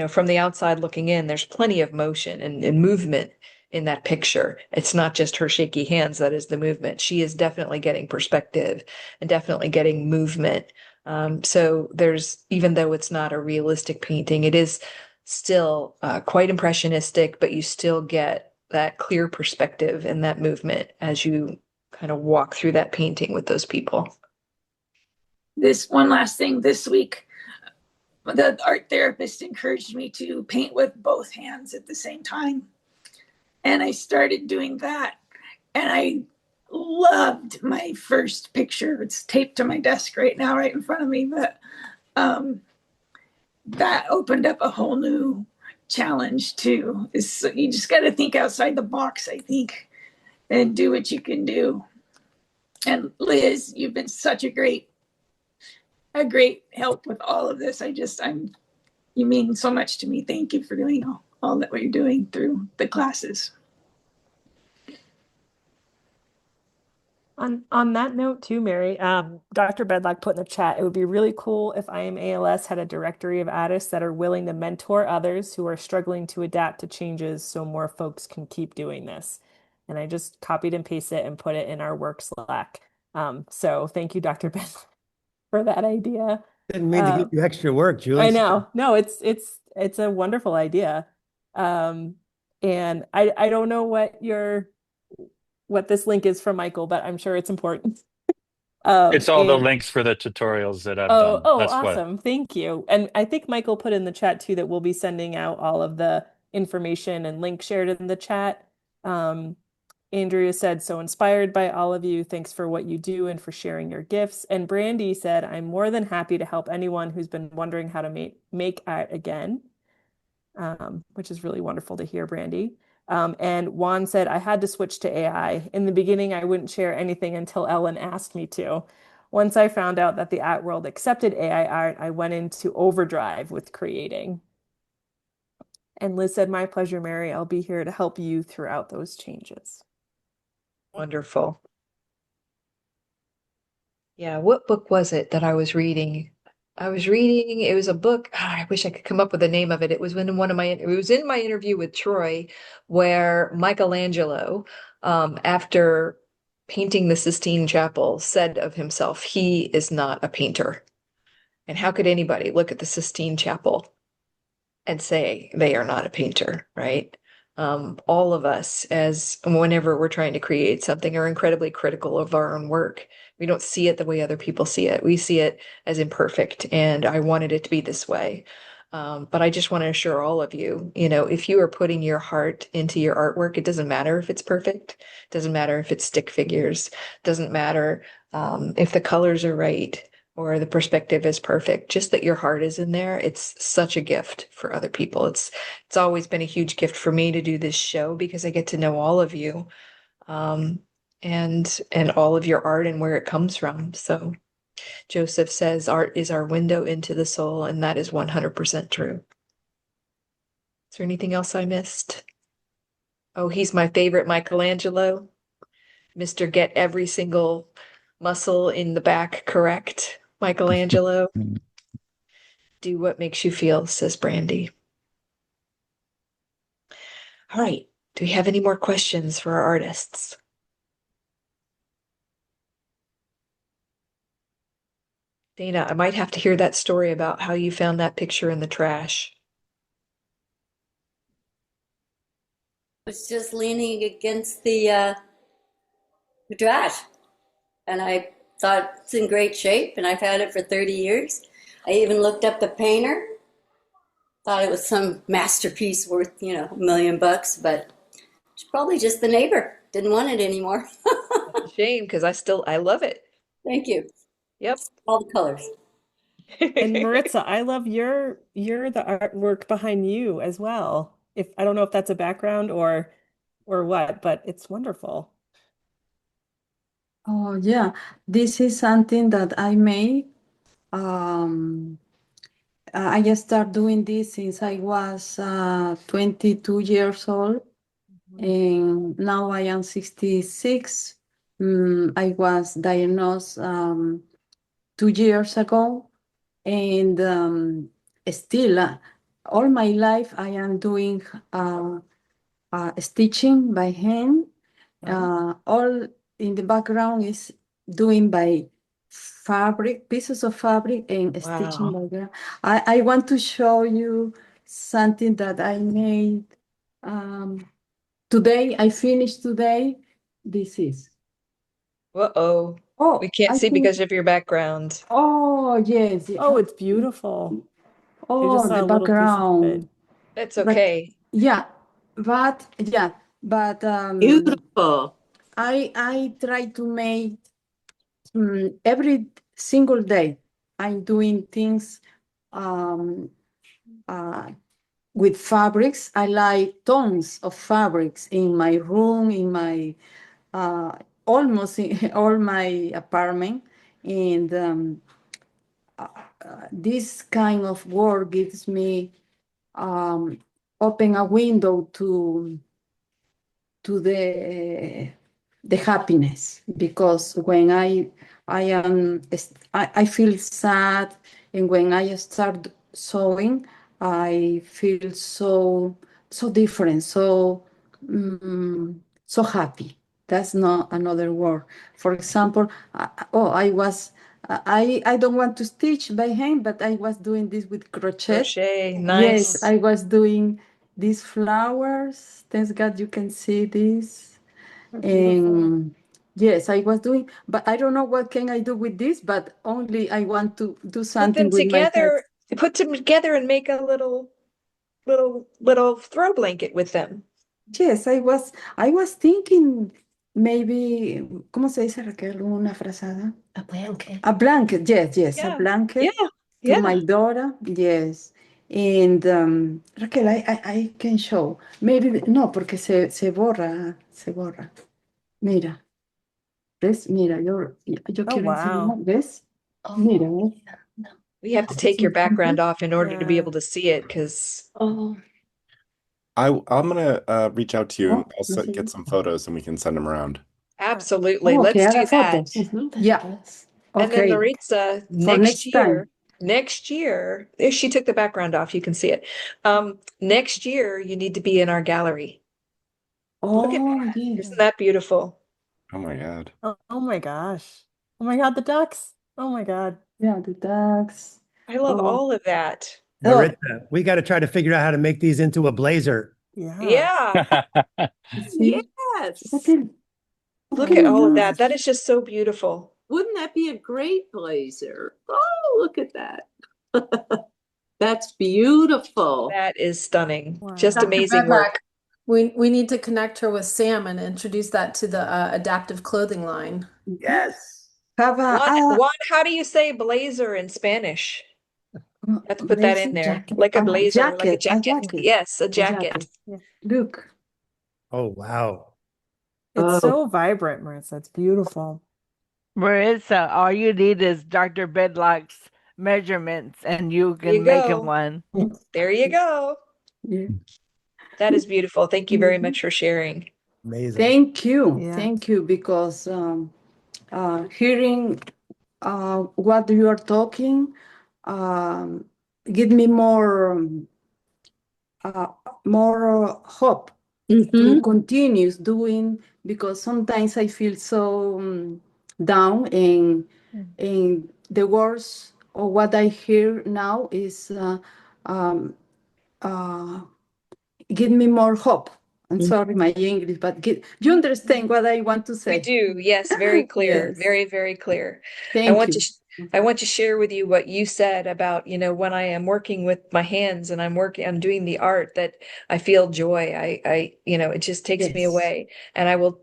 Speaker 2: from the outside looking in, there's plenty of motion and movement in that picture. It's not just her shaky hands that is the movement. She is definitely getting perspective and definitely getting movement. So there's, even though it's not a realistic painting, it is still quite impressionistic, but you still get that clear perspective and that movement as you kind of walk through that painting with those people.
Speaker 5: This one last thing, this week, the art therapist encouraged me to paint with both hands at the same time. And I started doing that. And I loved my first picture. It's taped to my desk right now, right in front of me. But that opened up a whole new challenge too. You just got to think outside the box, I think, and do what you can do. And Liz, you've been such a great help with all of this. You mean so much to me. Thank you for doing all that what you're doing through the classes.
Speaker 7: On that note too, Mary, Dr. Bedlack put in the chat, it would be really cool if I Am ALS had a directory of artists that are willing to mentor others who are struggling to adapt to changes so more folks can keep doing this. And I just copied and pasted it and put it in our work Slack. So thank you, Dr. Bedlack, for that idea.
Speaker 4: Didn't mean to give you extra work, Julie.
Speaker 7: I know. No, it's a wonderful idea. And I don't know what this link is from Michael, but I'm sure it's important.
Speaker 6: It's all the
Speaker 7: And
Speaker 6: links for the tutorials that I've done. That's what.
Speaker 7: awesome. Thank you. And I think Michael put in the chat too that we'll be sending out all of the information and links shared in the chat. Andrea said, so inspired by all of you. Thanks for what you do and for sharing your gifts. And Brandy said, I'm more than happy to help anyone who's been wondering how to make art again, which is really wonderful to hear, Brandy. And Juan said, I had to switch to AI. In the beginning, I wouldn't share anything until Ellen asked me to. Once I found out that the art world accepted AI art, I went into overdrive with creating. And Liz said, my pleasure, Mary. I'll be here to help you throughout those changes.
Speaker 2: Wonderful. Yeah, what book was it that I was reading? It was a book. I wish I could come up with the name of it. It was in my interview with Troy, where Michelangelo, after painting the Sistine Chapel, said of himself, he is not a painter. And how could anybody look at the Sistine Chapel and say they are not a painter, right? All of us, as whenever we're trying to create something, are incredibly critical of our own work. We don't see it the way other people see it. We see it as imperfect, and I wanted it to be this way. But I just want to assure all of you, if you are putting your heart into your artwork, it doesn't matter if it's perfect. It doesn't matter if it's stick figures. It doesn't matter if the colors are right or the perspective is perfect. Just that your heart is in there. It's such a gift for other people. It's always been a huge gift for me to do this show because I get to know all of you, and all of your art and where it comes from. So Joseph says art is our window into the soul, and that is 100% true. Is there anything else I missed? Oh, he's my favorite Michelangelo. Mr. Get every single muscle in the back correct. Michelangelo. Do what makes you feel, says Brandy. All right. Do we have any more questions for our artists? Dana, I might have to hear that story about how you found that picture in the trash.
Speaker 12: Was just leaning against the trash, and I thought it's in great shape, and I've had it for 30 years. I even looked up the painter, thought it was some masterpiece worth, $1 million, but it's probably just the neighbor didn't want it anymore.
Speaker 2: Shame, because I love it.
Speaker 12: Thank you.
Speaker 2: Yep.
Speaker 12: All the colors.
Speaker 7: And Maritza, I love you're the artwork behind you as well. If I don't know if that's a background or what, but it's wonderful.
Speaker 13: Oh, yeah. This is something that I made. I just started doing this since I was 22 years old, and now I am 66. I was diagnosed 2 years ago, and still, all my life, I am doing stitching by hand. All in the background is doing by fabric, pieces of fabric, and stitching by hand. I want to show you something that I made today. I finished today. This is.
Speaker 2: Uh-oh.
Speaker 13: Oh,
Speaker 2: We can't
Speaker 13: I
Speaker 2: see
Speaker 13: think.
Speaker 2: because of your background.
Speaker 13: Oh, yes.
Speaker 7: Oh, it's beautiful. I
Speaker 13: Oh,
Speaker 7: just saw
Speaker 13: the
Speaker 7: a little piece of it.
Speaker 13: background.
Speaker 2: It's
Speaker 13: But
Speaker 2: okay.
Speaker 13: yeah, but
Speaker 8: Beautiful.
Speaker 13: I try to make every single day. I'm doing things um, with fabrics. I like tons of fabrics in my room, in my almost in all my apartment, and this kind of work gives me open a window to the happiness, because when I feel sad, and when I start sewing, I feel so different, so happy. That's not another word. For example, I don't want to stitch by hand, but I was doing this with crochet.
Speaker 2: Crochet,
Speaker 13: Yes,
Speaker 2: nice.
Speaker 13: I was doing these flowers. Thanks God you can see this.
Speaker 7: They're beautiful.
Speaker 13: And yes, I was doing, but I don't know what can I do with this, but only I want to do
Speaker 2: Put
Speaker 13: something
Speaker 2: them
Speaker 13: with my
Speaker 2: together,
Speaker 13: pets.
Speaker 2: put them together and make a little throw blanket with them.
Speaker 13: Yes, I was thinking maybe, ¿cómo se dice, Raquel? Una frazada.
Speaker 3: A blanket.
Speaker 13: A blanket, yes, a
Speaker 2: Yeah.
Speaker 13: blanket
Speaker 2: Yeah.
Speaker 13: to
Speaker 2: Yeah.
Speaker 13: my daughter, yes. And Raquel, I can show. Maybe, no, porque se borra. Mira, ¿ves? Mira, yo
Speaker 7: Oh,
Speaker 13: quiero
Speaker 7: wow.
Speaker 13: enseñar, ¿ves?
Speaker 3: Oh,
Speaker 13: Mira, ¿ves?
Speaker 3: yeah, no.
Speaker 2: We have to take your background off in order to be
Speaker 7: Yeah.
Speaker 2: able to see it because
Speaker 3: Oh,
Speaker 1: I'm gonna reach out to you and
Speaker 13: Oh, no
Speaker 1: also
Speaker 13: sé.
Speaker 1: get some photos and we can send them around.
Speaker 2: absolutely.
Speaker 13: Oh, que
Speaker 2: Let's
Speaker 13: haga
Speaker 2: do that.
Speaker 13: fotos.
Speaker 3: that's
Speaker 13: Yeah,
Speaker 3: nice.
Speaker 2: And then
Speaker 13: okay,
Speaker 2: Maritza,
Speaker 13: for next time.
Speaker 2: next year, if she took the background off, you can see it. Next year, you need to be in our gallery. Look at
Speaker 13: Oh,
Speaker 2: that.
Speaker 13: yeah.
Speaker 2: Isn't that beautiful?
Speaker 1: Oh my God.
Speaker 7: Oh my gosh. Oh my God, the ducks. Oh my God.
Speaker 13: Yeah, the dogs.
Speaker 2: I love
Speaker 13: Oh,
Speaker 2: all of that.
Speaker 4: Maritza, we got to try to figure out how to make these into a blazer.
Speaker 7: Yeah.
Speaker 2: Yeah.
Speaker 13: see?
Speaker 8: Yes.
Speaker 2: Look at all of that. That is just so beautiful.
Speaker 8: Wouldn't that be a great blazer? Oh, look at that. That's beautiful.
Speaker 2: That is stunning.
Speaker 7: Wow.
Speaker 2: Just
Speaker 14: Dr.
Speaker 2: amazing
Speaker 14: Bedlack,
Speaker 2: work.
Speaker 14: we need to connect her with Sam and introduce that to the adaptive clothing line.
Speaker 4: Yes.
Speaker 13: Have
Speaker 2: Juan, how do you say blazer in Spanish? You have to put that in there. Like a blazer, like a jacket. Yes, a jacket.
Speaker 7: Yeah.
Speaker 13: Look.
Speaker 4: Oh, wow.
Speaker 7: It's so vibrant, Marissa. It's beautiful.
Speaker 15: Marissa, all you need is Dr. Bedlock's measurements and you
Speaker 2: There you
Speaker 15: can make him
Speaker 2: go.
Speaker 15: one.
Speaker 2: There you go.
Speaker 13: Yeah.
Speaker 2: That is beautiful. Thank you very much for sharing.
Speaker 4: Amazing.
Speaker 13: Thank you.
Speaker 7: Yeah.
Speaker 13: Thank you, because hearing what you are talking give me more hope to continue doing, because sometimes I feel so down, and the words or what I hear now is um, uh, give me more hope. I'm sorry, my English, but you understand what I want to
Speaker 2: We
Speaker 13: say?
Speaker 2: do. Yes, very clear.
Speaker 13: Yes.
Speaker 2: Very, very clear. I
Speaker 13: Thank
Speaker 2: want to
Speaker 13: you.
Speaker 2: I want to share with you what you said about, when I am working with my hands and I'm doing the art, that I feel joy. It just takes me
Speaker 13: Yes.
Speaker 2: away. And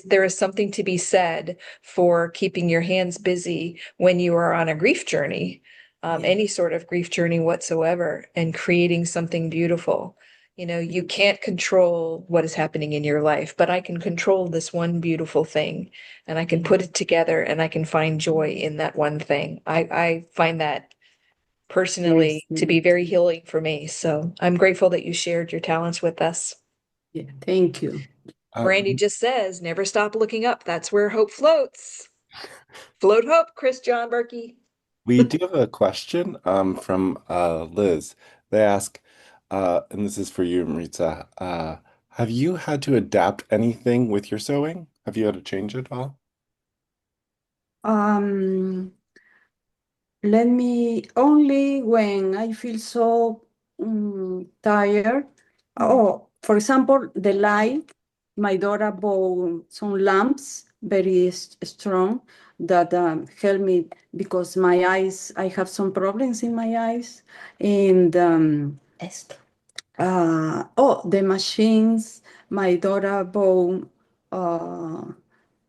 Speaker 2: there is something to be said for keeping your hands busy when you are on a grief journey, any sort of grief journey whatsoever, and creating something beautiful. You can't control what is happening in your life, but I can control this one beautiful thing, and I can put it together, and I can find joy in that one thing. I find that
Speaker 13: Yes.
Speaker 2: personally to be very healing for me. So I'm grateful that you shared your talents with us.
Speaker 13: Yeah. Thank you.
Speaker 2: Brandy just says, never stop looking up. That's where hope floats. Float hope, Chris John Berkey.
Speaker 1: We do have a question from Liz. They ask, and this is for you, Maritza. Have you had to adapt anything with your sewing? Have you had to change it at all?
Speaker 13: Um, Let me only when I feel so tired. Oh, for example, the light, my daughter bought some lamps, very strong, that help me because my eyes, I have some problems in my eyes. And the machines, my daughter bought uh,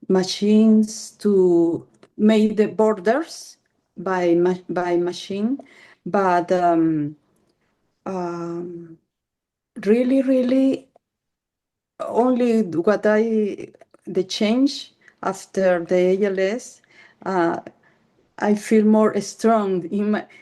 Speaker 13: machines to make the borders by machine, but um, really only the change after the ALS. Uh, I feel more strong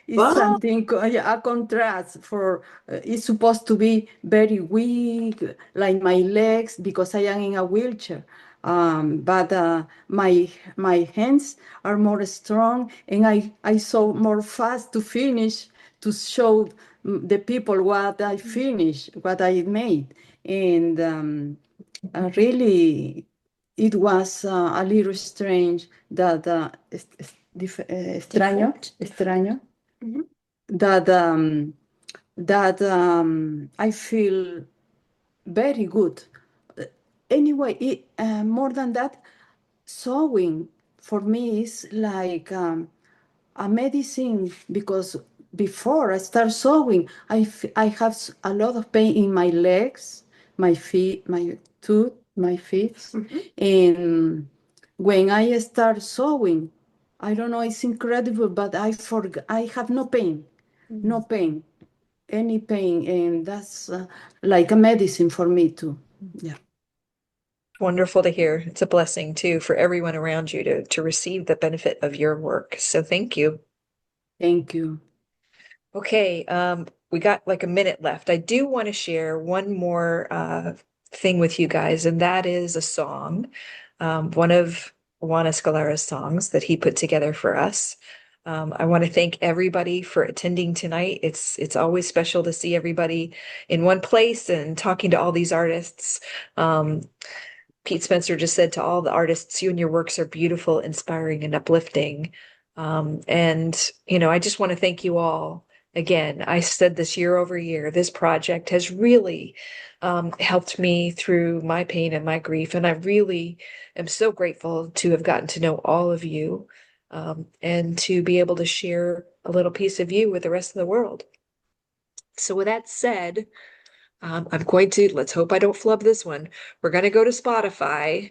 Speaker 13: it's something a contrast for it's supposed to be very weak like my legs because I am in a wheelchair, but my hands are more strong, and I saw more fast to finish, to show the people what I finished, what I made. And really it was a little strange that extraño that I feel very good. Anyway, more than that, sewing for me is like a medicine, because before I start sewing, I have a lot of pain in my legs, my feet, my feet. And when I start sewing, I don't know, it's incredible, but I have no pain, no pain, any pain. And that's like a medicine for me too. Yeah.
Speaker 2: Wonderful to hear. It's a blessing too for everyone around you to receive the benefit of your work. So thank you.
Speaker 13: Thank you.
Speaker 2: Okay, we got like a minute left. I do want to share one more thing with you guys, and that is a song, one of Juan Escalera's songs that he put together for us. I want to thank everybody for attending tonight. It's always special to see everybody in one place and talking to all these artists. Pete Spencer just said, to all the artists, you and your works are beautiful, inspiring, and uplifting. I just want to thank you all. Again, I said this year over year, this project has really helped me through my pain and my grief. And I really am so grateful to have gotten to know all of you, and to be able to share a little piece of you with the rest of the world. So with that said, let's hope I don't flub this one. We're going to go to Spotify,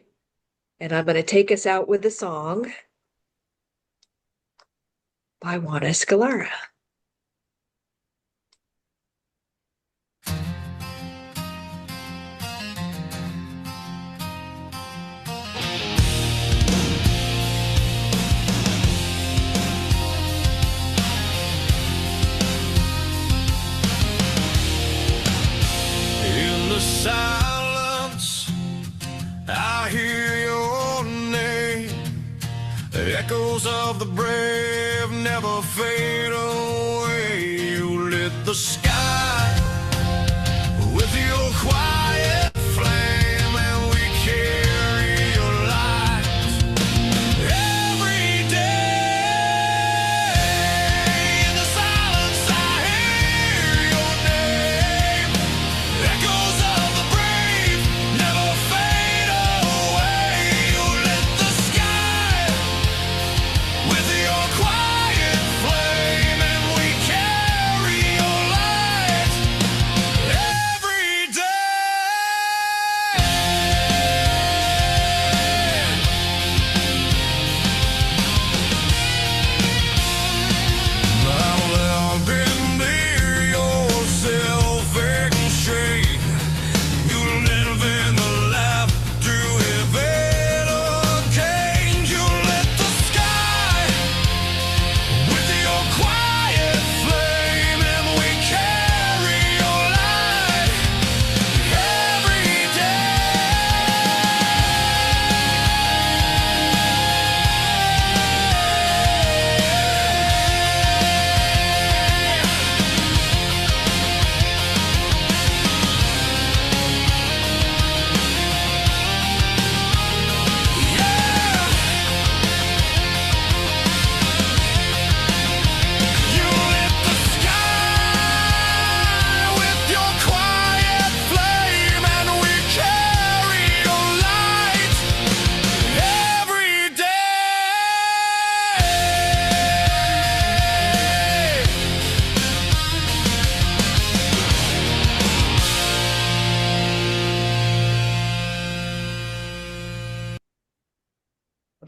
Speaker 2: and I'm going to take us out with a song by Juan Escalera.
Speaker 16: In the silence, I hear your name. Echoes of the brave never fade away. You lit the sky with your quiet flame, and we carry your light every day.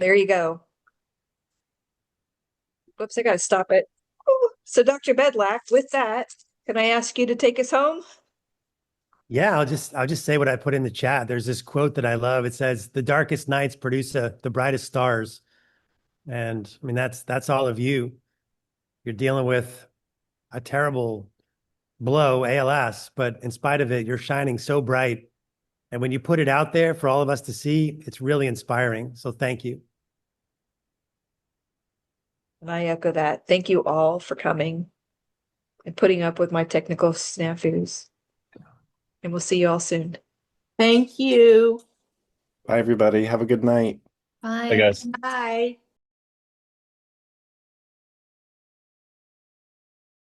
Speaker 2: there you go. Whoops, I gotta stop it. Ooh. So Dr. Bedlack, with that, can I ask you to take us home?
Speaker 4: Yeah, I'll just say what I put in the chat. There's this quote that I love. It says, "The darkest nights produce the brightest stars." And I mean, that's all of you. You're dealing with a terrible blow, ALS, but in spite of it, you're shining so bright. And when you put it out there for all of us to see, it's really inspiring. So thank you.
Speaker 2: And I echo that. Thank you all for coming and putting up with my technical snafus. And we'll see you all soon.
Speaker 8: Thank you.
Speaker 1: Bye, everybody. Have a good night.
Speaker 6: Hey, guys.
Speaker 8: Bye.